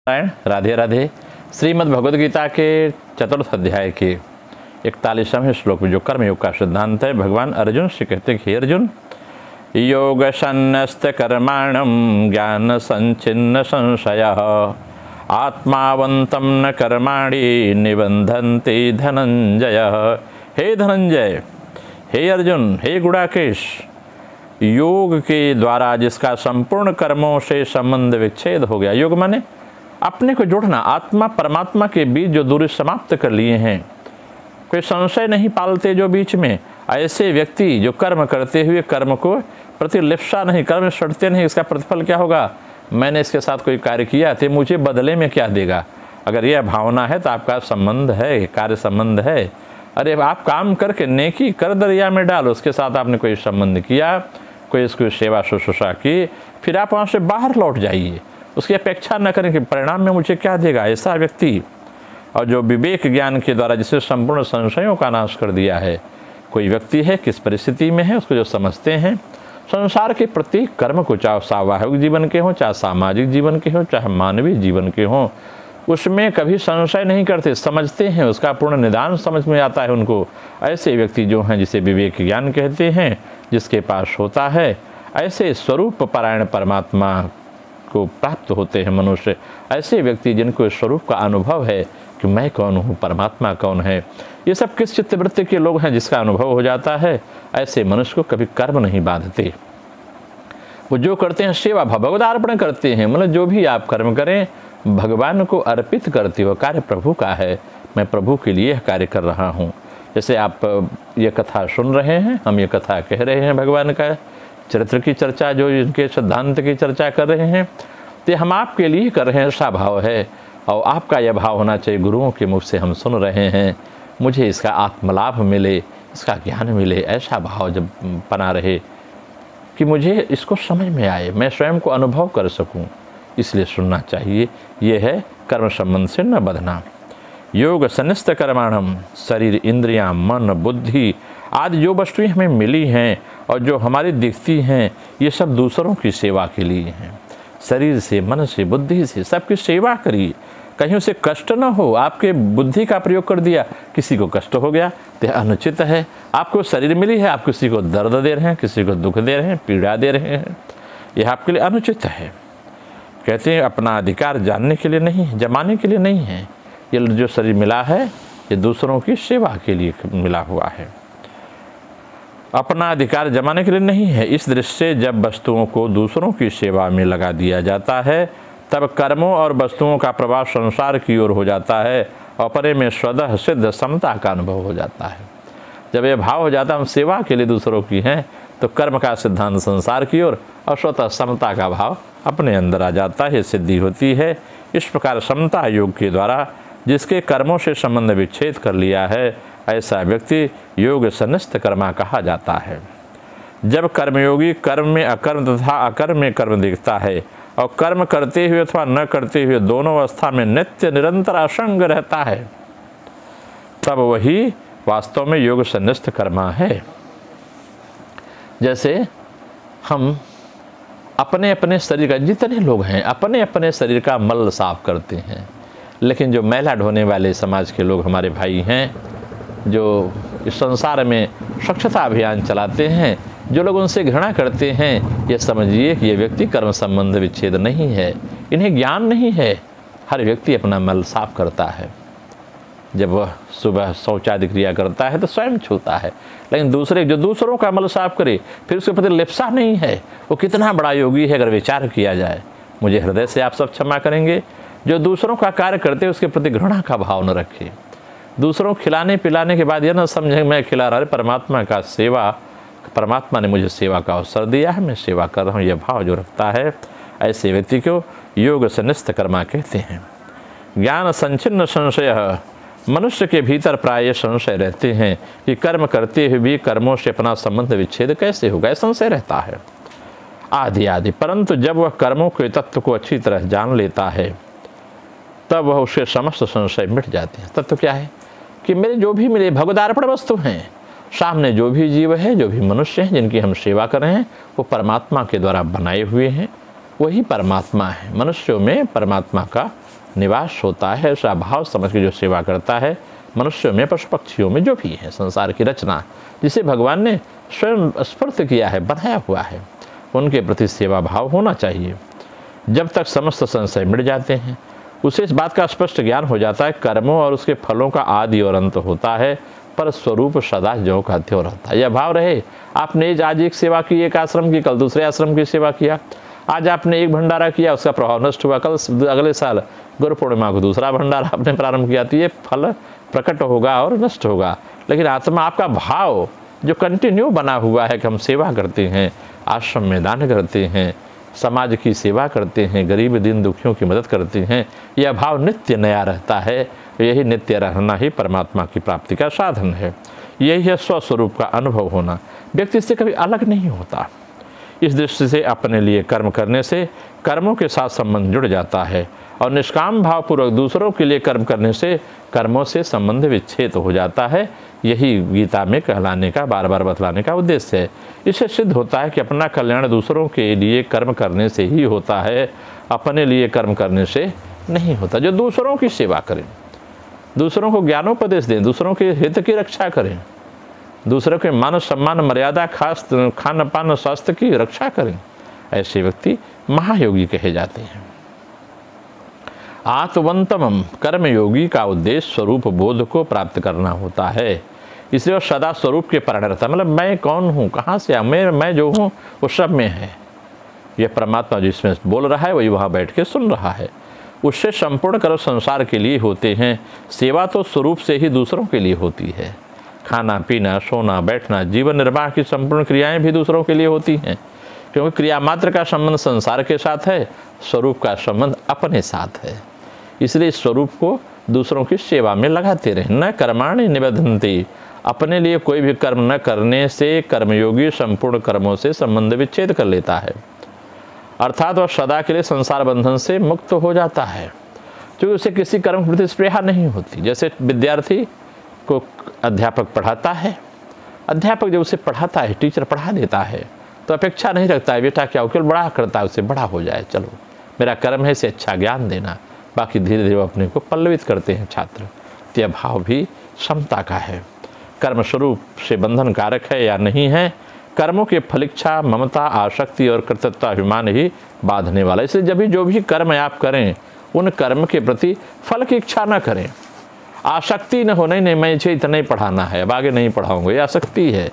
नारायण राधे राधे। श्रीमद् भगवद गीता के चतुर्थ अध्याय के 41वें श्लोक में जो कर्मयोग का सिद्धांत है, भगवान अर्जुन से कहते हैं कि हे अर्जुन, योग सन्न्यस्त कर्माणम ज्ञान संचिन्न संशय आत्मावंतम न कर्माणि निबंधन्ति धनंजय। हे धनंजय, हे अर्जुन, हे गुड़ाकेश, योग के द्वारा जिसका संपूर्ण कर्मों से संबंध विच्छेद हो गया, योग माने अपने को जोड़ना, आत्मा परमात्मा के बीच जो दूरी समाप्त कर लिए हैं, कोई संशय नहीं पालते जो बीच में, ऐसे व्यक्ति जो कर्म करते हुए कर्म को प्रतिलिप्सा नहीं, कर्म सड़ते नहीं, इसका प्रतिफल क्या होगा? मैंने इसके साथ कोई कार्य किया तो मुझे बदले में क्या देगा? अगर यह भावना है तो आपका संबंध है, कार्य संबंध है। अरे आप काम करके नेकी कर दरिया में डालो, उसके साथ आपने कोई संबंध किया, कोई इसकी सेवा शुश्रूषा की, फिर आप वहाँ से बाहर लौट जाइए, उसकी अपेक्षा न करें कि परिणाम में मुझे क्या देगा। ऐसा व्यक्ति, और जो विवेक ज्ञान के द्वारा जिसे संपूर्ण संशयों का नाश कर दिया है, कोई व्यक्ति है किस परिस्थिति में है उसको जो समझते हैं, संसार के प्रत्येक कर्म को, चाहे सावाहिक जीवन के हों, चाहे सामाजिक जीवन के हों, चाहे मानवीय जीवन के हों, उसमें कभी संशय नहीं करते, समझते हैं, उसका पूर्ण निदान समझ में आता है उनको। ऐसे व्यक्ति जो हैं जिसे विवेक ज्ञान कहते हैं, जिसके पास होता है, ऐसे स्वरूप परायण परमात्मा को प्राप्त होते हैं मनुष्य। ऐसे व्यक्ति जिनको स्वरूप का अनुभव है कि मैं कौन हूँ, परमात्मा कौन है, ये सब किस चित्तवृत्ति के लोग हैं जिसका अनुभव हो जाता है, ऐसे मनुष्य को कभी कर्म नहीं बांधते। वो जो करते हैं सेवा भाव, भगवदार्पण करते हैं, मतलब जो भी आप कर्म करें भगवान को अर्पित करते हो, कार्य प्रभु का है, मैं प्रभु के लिए कार्य कर रहा हूँ। जैसे आप ये कथा सुन रहे हैं, हम ये कथा कह रहे हैं, भगवान का चरित्र की चर्चा, जो इनके सिद्धांत की चर्चा कर रहे हैं, तो हम आपके लिए कर रहे हैं, ऐसा भाव है। और आपका यह भाव होना चाहिए, गुरुओं के मुख से हम सुन रहे हैं, मुझे इसका आत्मलाभ मिले, इसका ज्ञान मिले, ऐसा भाव जब बना रहे कि मुझे इसको समझ में आए, मैं स्वयं को अनुभव कर सकूं, इसलिए सुनना चाहिए। ये है कर्म संबंध से न बंधना। योग सन्निस्त कर्माणम, शरीर, इंद्रियां, मन, बुद्धि आदि जो वस्तुएं हमें मिली हैं और जो हमारी दिखती हैं, ये सब दूसरों की सेवा के लिए हैं। शरीर से, मन से, बुद्धि से सबकी सेवा करिए, कहीं उसे कष्ट न हो। आपके बुद्धि का प्रयोग कर दिया, किसी को कष्ट हो गया तो अनुचित है। आपको शरीर मिली है, आप किसी को दर्द दे रहे हैं, किसी को दुख दे रहे हैं, पीड़ा दे रहे हैं, यह आपके लिए अनुचित है। कहते हैं अपना अधिकार जानने के लिए नहीं, जमाने के लिए नहीं है। ये जो शरीर मिला है, ये दूसरों की सेवा के लिए मिला हुआ है, अपना अधिकार जमाने के लिए नहीं है। इस दृष्टि से जब वस्तुओं को दूसरों की सेवा में लगा दिया जाता है, तब कर्मों और वस्तुओं का प्रभाव संसार की ओर हो जाता है और परे में स्वतः सिद्ध समता का अनुभव हो जाता है। जब यह भाव हो जाता है हम सेवा के लिए दूसरों की हैं, तो कर्म का सिद्धांत संसार की ओर और स्वतः समता का भाव अपने अंदर आ जाता है, सिद्धि होती है। इस प्रकार समता योग के द्वारा जिसके कर्मों से संबंध विच्छेद कर लिया है, ऐसा व्यक्ति योग सन्निस्त कर्मा कहा जाता है। जब कर्मयोगी कर्म में अकर्म तथा अकर्म में कर्म दिखता है और कर्म करते हुए अथवा न करते हुए दोनों अवस्था में नित्य निरंतर असंग रहता है, तब वही वास्तव में योग सन्निस्त कर्मा है। जैसे हम अपने अपने शरीर का, जितने लोग हैं अपने अपने शरीर का मल साफ करते हैं, लेकिन जो मैला ढोने वाले समाज के लोग हमारे भाई हैं, जो इस संसार में स्वच्छता अभियान चलाते हैं, जो लोग उनसे घृणा करते हैं, ये समझिए कि ये व्यक्ति कर्म संबंध विच्छेद नहीं है, इन्हें ज्ञान नहीं है। हर व्यक्ति अपना मल साफ करता है, जब वह सुबह शौचादि क्रिया करता है तो स्वयं छूता है, लेकिन दूसरे जो दूसरों का मल साफ करे फिर उसके प्रति लिप्सा नहीं है, वो कितना बड़ा योगी है अगर विचार किया जाए। मुझे हृदय से आप सब क्षमा करेंगे, जो दूसरों का कार्य करते उसके प्रति घृणा का भाव न रखे। दूसरों खिलाने पिलाने के बाद यह न समझे मैं खिला रहा, परमात्मा का सेवा, परमात्मा ने मुझे सेवा का अवसर दिया है, मैं सेवा कर रहा हूँ, यह भाव जो रखता है, ऐसे व्यक्ति को योग सन्निस्त कर्मा कहते हैं। ज्ञान संचिन्न संशय, मनुष्य के भीतर प्राय संशय रहते हैं कि कर्म करते हुए भी कर्मों से अपना संबंध विच्छेद कैसे होगा, संशय रहता है आदि आदि। परंतु जब वह कर्मों के तत्व को अच्छी तरह जान लेता है, तब वह उसके समस्त संशय मिट जाते हैं। तत्व क्या है कि मेरे जो भी मिले भगवदार्पण वस्तु हैं, सामने जो भी जीव है, जो भी मनुष्य हैं जिनकी हम सेवा कर रहे हैं, वो परमात्मा के द्वारा बनाए हुए हैं, वही परमात्मा है। मनुष्यों में परमात्मा का निवास होता है, ऐसा भाव समझ के जो सेवा करता है, मनुष्यों में, पशु पक्षियों में जो भी है, संसार की रचना जिसे भगवान ने स्वयं स्फूर्त किया है, बनाया हुआ है, उनके प्रति सेवा भाव होना चाहिए। जब तक समस्त संशय मिट जाते हैं, उसे इस बात का स्पष्ट ज्ञान हो जाता है कर्मों और उसके फलों का आदि और अंत होता है, पर स्वरूप सदा ज्यों का त्यों रहता है। यह भाव रहे, आपने आज एक सेवा की, एक आश्रम की, कल दूसरे आश्रम की सेवा किया, आज आपने एक भंडारा किया, उसका प्रभाव नष्ट हुआ, कल अगले साल गुरु पूर्णिमा को दूसरा भंडारा आपने प्रारंभ किया, तो ये फल प्रकट होगा और नष्ट होगा। लेकिन आत्मा आपका भाव जो कंटिन्यू बना हुआ है कि हम सेवा करते हैं, आश्रम में दान करते हैं, समाज की सेवा करते हैं, गरीब दीन दुखियों की मदद करते हैं, यह भाव नित्य नया रहता है। यही नित्य रहना ही परमात्मा की प्राप्ति का साधन है। यही है स्वस्वरूप का अनुभव होना। व्यक्ति से कभी अलग नहीं होता। इस दृष्टि से अपने लिए कर्म करने से कर्मों के साथ संबंध जुड़ जाता है और निष्काम भावपूर्वक दूसरों के लिए कर्म करने से कर्मों से संबंध विच्छेद हो जाता है। यही गीता में कहलाने का, बार बार बतलाने का उद्देश्य है। इससे सिद्ध होता है कि अपना कल्याण दूसरों के लिए कर्म करने से ही होता है, अपने लिए कर्म करने से नहीं होता। जो दूसरों की सेवा करें, दूसरों को ज्ञानोपदेश दें, दूसरों के हित की रक्षा करें, दूसरों के मान सम्मान मर्यादा खास खान पान स्वास्थ्य की रक्षा करें, ऐसे व्यक्ति महायोगी कहे जाते हैं। आत्मवंतम कर्मयोगी का उद्देश्य स्वरूप बोध को प्राप्त करना होता है। इसलिए वह सदा स्वरूप के परण रहता है। मतलब मैं कौन हूँ, कहाँ से मैं जो हूँ वो सब में है। यह परमात्मा जिसमें बोल रहा है वही वहाँ बैठ के सुन रहा है। उससे संपूर्ण कर्म संसार के लिए होते हैं। सेवा तो स्वरूप से ही दूसरों के लिए होती है। खाना पीना, सोना बैठना, जीवन निर्वाह की संपूर्ण क्रियाएं भी दूसरों के लिए होती हैं, क्योंकि क्रिया मात्र का संबंध संसार के साथ है, स्वरूप का संबंध अपने साथ है। इसलिए स्वरूप को दूसरों की सेवा में लगाते रहें। न कर्माणि निबध्यन्ति, अपने लिए कोई भी कर्म न करने से कर्मयोगी संपूर्ण कर्मों से संबंध विच्छेद कर लेता है, अर्थात वह सदा के लिए संसार बंधन से मुक्त हो जाता है, क्योंकि उसे किसी कर्म के प्रति स्पृहा नहीं होती। जैसे विद्यार्थी को अध्यापक पढ़ाता है, अध्यापक जब उसे पढ़ाता है, टीचर पढ़ा देता है, तो अपेक्षा नहीं रखता है बेटा क्या केवल बड़ा करता है, उससे बड़ा हो जाए, चलो मेरा कर्म है इसे अच्छा ज्ञान देना। बाकी धीरे धीरे अपने को पल्लवित करते हैं छात्र। तो यह भाव भी समता का है। कर्म स्वरूप से बंधन कारक है या नहीं है, कर्मों के फलिच्छा, ममता, आसक्ति और कर्तृत्वाभिमान ही बांधने वाला। इसलिए जब भी जो भी कर्म आप करें, उन कर्म के प्रति फल की इच्छा न करें। आसक्ति न हो, नहीं मैं इसे इतना ही पढ़ाना है, अब आगे नहीं पढ़ाऊंगा, ये आसक्ति है।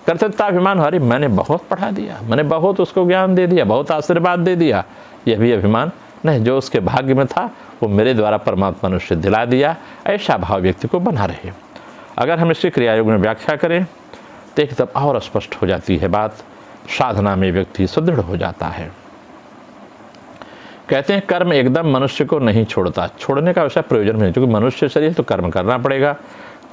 कर्तृत्वाभिमान, अरे मैंने बहुत पढ़ा दिया, मैंने बहुत उसको ज्ञान दे दिया, बहुत आशीर्वाद दे दिया, यह भी अभिमान नहीं। जो उसके भाग्य में था वो मेरे द्वारा परमात्मा ने उससे दिला दिया, ऐसा भाव व्यक्ति को बना रहे। अगर हम इसकी क्रियायोग में व्याख्या करें तो एक तब और स्पष्ट हो जाती है बात। साधना में व्यक्ति सुदृढ़ हो जाता है। कहते हैं कर्म एकदम मनुष्य को नहीं छोड़ता, छोड़ने का वैसा प्रयोजन नहीं, क्योंकि मनुष्य शरीर तो कर्म करना पड़ेगा।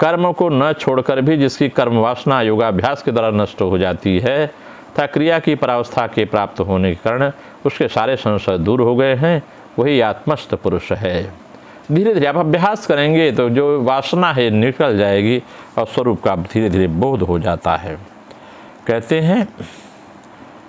कर्म को न छोड़कर भी जिसकी कर्म वासना योगाभ्यास के द्वारा नष्ट हो जाती है तथा क्रिया की परावस्था के प्राप्त होने के कारण उसके सारे संशय दूर हो गए हैं, वही आत्मस्थ पुरुष है। धीरे धीरे आप अभ्यास करेंगे तो जो वासना है निकल जाएगी और स्वरूप का धीरे धीरे बोध हो जाता है। कहते हैं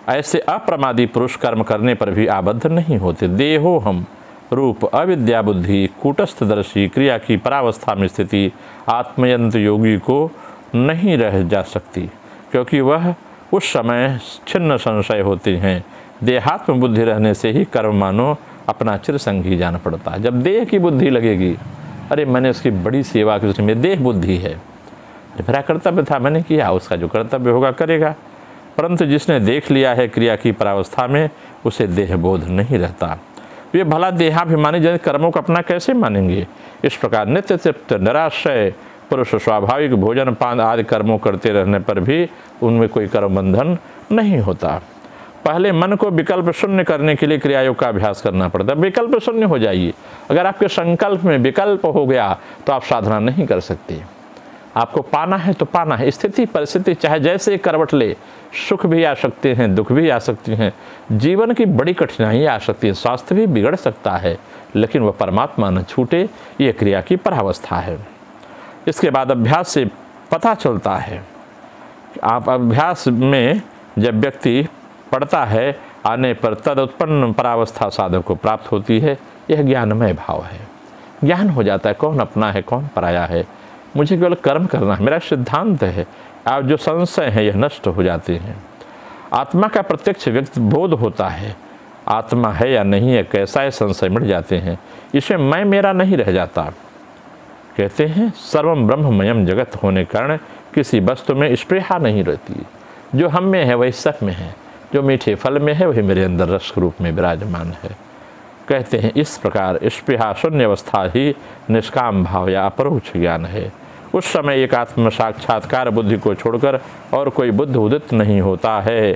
ऐसे अप्रमादी पुरुष कर्म करने पर भी आबद्ध नहीं होते। देहो हम रूप अविद्या बुद्धि कूटस्थदर्शी क्रिया की परावस्था में स्थिति आत्मयंत योगी को नहीं रह जा सकती, क्योंकि वह उस समय छिन्न संशय होते हैं। देहात्म बुद्धि रहने से ही कर्म मानो अपना चिरसंगी जान पड़ता है। जब देह की बुद्धि लगेगी, अरे मैंने उसकी बड़ी सेवा की, उसमें देह बुद्धि है, मेरा कर्तव्य था मैंने किया, उसका जो कर्तव्य होगा करेगा। परंतु जिसने देख लिया है क्रिया की परावस्था में, उसे देह बोध नहीं रहता। ये भला देहाभिमानी जन कर्मों को अपना कैसे मानेंगे। इस प्रकार नित्य तृप्त निराश्रय पुरुष स्वाभाविक भोजन पान आदि कर्मों करते रहने पर भी उनमें कोई कर्म बंधन नहीं होता। पहले मन को विकल्प शून्य करने के लिए क्रियायोग का अभ्यास करना पड़ता है। विकल्प शून्य हो जाइए। अगर आपके संकल्प में विकल्प हो गया तो आप साधना नहीं कर सकते। आपको पाना है तो पाना है। स्थिति परिस्थिति चाहे जैसे करवट ले, सुख भी आ सकते हैं, दुख भी आ सकती हैं, जीवन की बड़ी कठिनाई आ सकती है, स्वास्थ्य भी बिगड़ सकता है, लेकिन वह परमात्मा न छूटे, ये क्रिया की परावस्था है। इसके बाद अभ्यास से पता चलता है। आप अभ्यास में जब व्यक्ति पढ़ता है, आने पर तद उत्पन्न परावस्था साधक को प्राप्त होती है। यह ज्ञानमय भाव है। ज्ञान हो जाता है कौन अपना है कौन पराया है, मुझे केवल कर्म करना है, मेरा सिद्धांत है। आप जो संशय हैं यह नष्ट हो जाते हैं। आत्मा का प्रत्यक्ष व्यक्त बोध होता है, आत्मा है या नहीं है, कैसा है, संशय मिट जाते हैं। इसमें मैं मेरा नहीं रह जाता। कहते हैं सर्वम ब्रह्ममयम जगत होने के कारण किसी वस्तु में स्पृहा नहीं रहती। जो हम में है वही सब में है, जो मीठे फल में है वही मेरे अंदर रस रूप में विराजमान है। कहते हैं इस प्रकार स्पृहा शून्य अवस्था ही निष्काम भाव या अपरोक्ष ज्ञान है। उस समय एक आत्म साक्षात्कार बुद्धि को छोड़कर और कोई बुद्ध उदित नहीं होता है।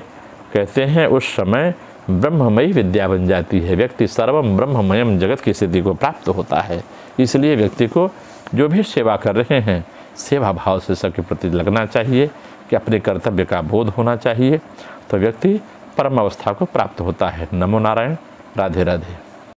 कहते हैं उस समय ब्रह्ममयी विद्या बन जाती है, व्यक्ति सर्वम ब्रह्ममयम जगत की स्थिति को प्राप्त होता है। इसलिए व्यक्ति को जो भी सेवा कर रहे हैं सेवा भाव से सबके प्रति लगना चाहिए कि अपने कर्तव्य का बोध होना चाहिए, तो व्यक्ति परम अवस्था को प्राप्त होता है। नमो नारायण, राधे राधे।